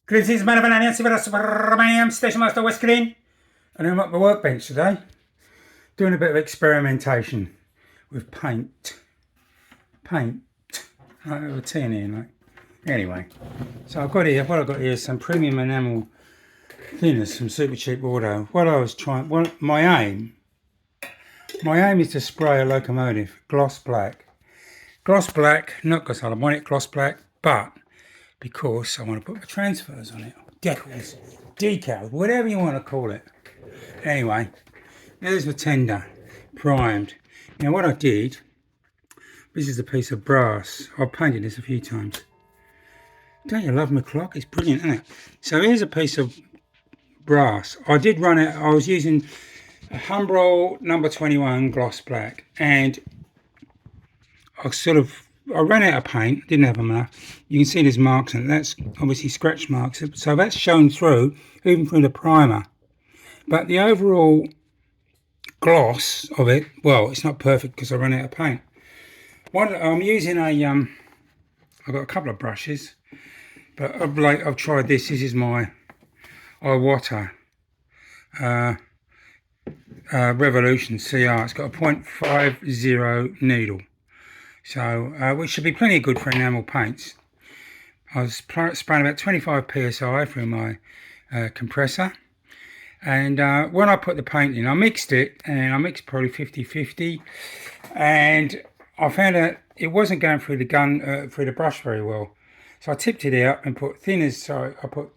Greetings, man of an Romanian Station Master West Green. And I'm at my workbench today, doing a bit of experimentation with paint. Like a tin here, like. Anyway, so what I've got here is some premium enamel thinners from Super Cheap Auto. My aim is to spray a locomotive gloss black. Gloss black, not because I want it gloss black, but because I want to put the transfers on it, decals, decals, whatever you want to call it. Anyway, there's the tender, primed. Now what I did, this is a piece of brass. I've painted this a few times. Don't you love my clock? It's brilliant, isn't it? So here's a piece of brass. I did run it, I was using a Humbrol number 21 gloss black, and I ran out of paint, didn't have enough. You can see there's marks, and that's obviously scratch marks. So that's shown through, even through the primer. But the overall gloss of it, well, it's not perfect because I ran out of paint. I'm using I've got a couple of brushes, but I've tried this. This is my Iwata Revolution CR. It's got a 0.50 needle. So, which should be plenty good for enamel paints. I was spraying about 25 psi through my compressor, and when I put the paint in, I mixed it, and I mixed probably 50-50, and I found out it wasn't going through the brush very well. So I tipped it out and put thinners. So I put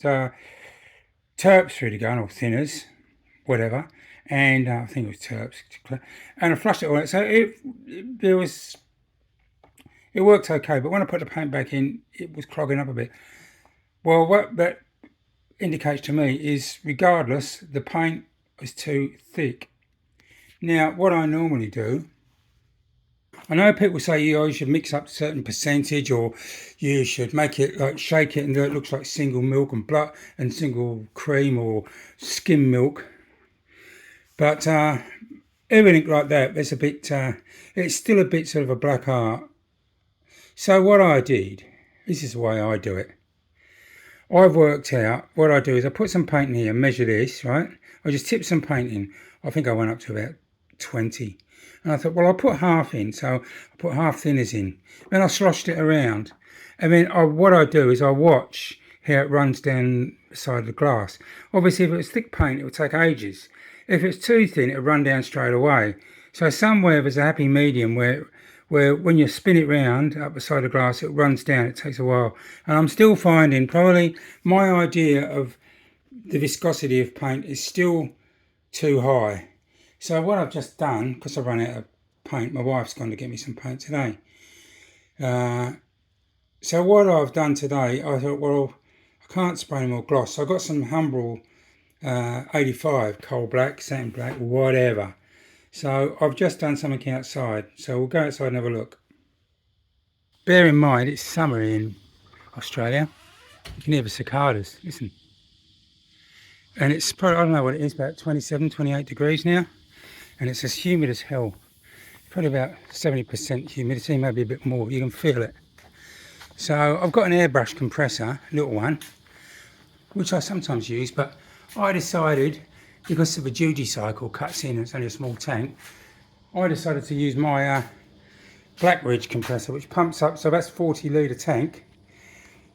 terps through the gun, or thinners, whatever, and I think it was terps, and I flushed it all out. So it worked okay, but when I put the paint back in, it was clogging up a bit. Well, what that indicates to me is, regardless, the paint is too thick. Now, what I normally do, I know people say you should mix up a certain percentage, or you should make it like shake it and it looks like single milk and blood and single cream or skim milk. But everything like that, it's a bit, it's still a bit sort of a black art. So what I did, this is the way I do it. I've worked out, what I do is I put some paint in here, measure this, right? I just tip some paint in. I think I went up to about 20. And I thought, well, I'll put half in. So I put half thinners in. Then I sloshed it around. And then what I do is I watch how it runs down the side of the glass. Obviously, if it was thick paint, it would take ages. If it's too thin, it'll run down straight away. So somewhere there's a happy medium where when you spin it round up the side of the glass, it runs down, it takes a while. And I'm still finding probably my idea of the viscosity of paint is still too high. So what I've just done, because I run out of paint, my wife's gone to get me some paint today. So what I've done today, I thought, well, I can't spray any more gloss. So I got some Humbrol 85 coal black, satin black, whatever. So I've just done something outside, so we'll go outside and have a look. Bear in mind, it's summer in Australia. You can hear the cicadas, listen. And it's probably, I don't know what it is, about 27, 28 degrees now. And it's as humid as hell. Probably about 70% humidity, maybe a bit more, you can feel it. So I've got an airbrush compressor, little one, which I sometimes use, but I decided, because of the duty cycle cuts in, it's only a small tank, I decided to use my Black Ridge compressor, which pumps up, so that's 40 litre tank,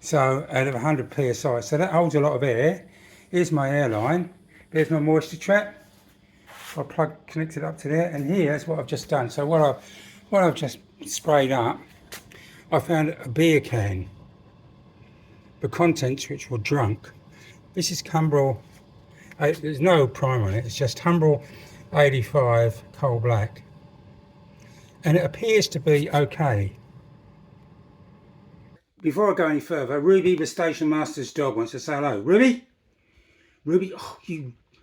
so out of 100 psi, so that holds a lot of air. Here's my air line, there's my moisture trap, I'll connect it up to there, and here's what I've just done. So what I've just sprayed up, I found a beer can, the contents which were drunk. This is Humbrol. There's no primer on it, it's just Humbrol 85 coal black, and it appears to be okay. Before I go any further, Ruby, the station master's dog, wants to say hello. Ruby? Ruby,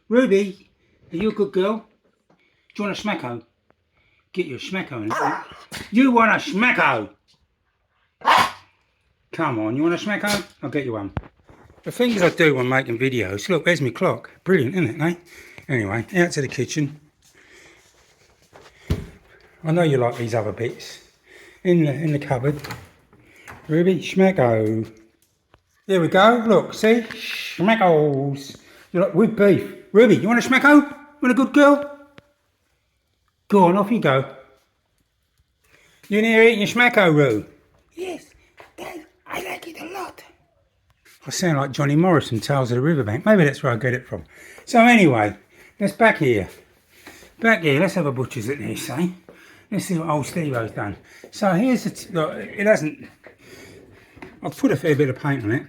Ruby, are you a good girl? Do you want a smacko? Get you a smacko in it. You want a smacko? Come on, you want a smacko? I'll get you one. The things I do when making videos, look, there's my clock. Brilliant, isn't it, eh? Anyway, out to the kitchen. I know you like these other bits. In the cupboard. Ruby, schmacko. Here we go. Look, see? Schmackles. You like with beef. Ruby, you want a schmacko? Want a good girl? Go on, off you go. You near eating your schmacko, Roo? Yes, Dad, I like it a lot. I sound like Johnny Morris from Tales of the Riverbank. Maybe that's where I get it from. So anyway, let's back here. Back here, let's have a butcher's at this, eh? Let's see what old Steve-O's done. So here's the, look, it hasn't, I've put a fair bit of paint on it,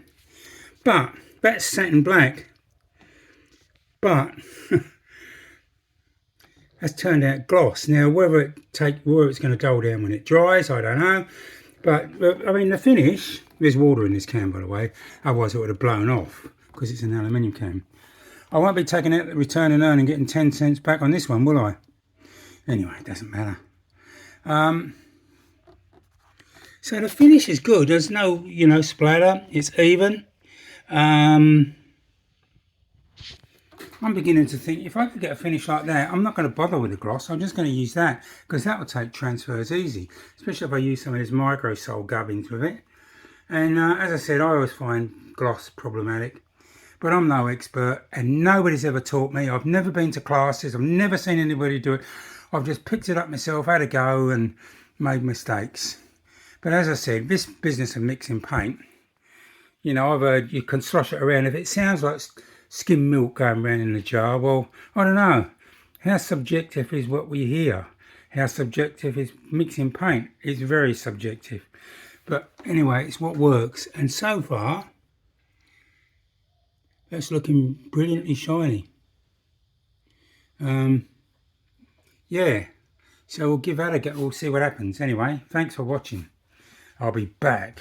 but that's satin black. But that's turned out gloss. Now whether it's going to dull down when it dries, I don't know. But I mean the finish, there's water in this can by the way, otherwise it would have blown off because it's an aluminium can. I won't be taking out the return and earn and getting 10 cents back on this one, will I? Anyway, it doesn't matter. So the finish is good. There's no, you know, splatter. It's even. I'm beginning to think if I could get a finish like that, I'm not going to bother with the gloss. I'm just going to use that because that will take transfers easy, especially if I use some of this micro sol gubbins with it. And as I said, I always find gloss problematic, but I'm no expert and nobody's ever taught me. I've never been to classes. I've never seen anybody do it. I've just picked it up myself, had a go and made mistakes. But as I said, this business of mixing paint, you know, I've heard you can slosh it around. If it sounds like skim milk going around in the jar, well, I don't know. How subjective is what we hear? How subjective is mixing paint? It's very subjective. But anyway, it's what works. And so far, that's looking brilliantly shiny. Yeah. So we'll give that a go. We'll see what happens. Anyway, thanks for watching. I'll be back.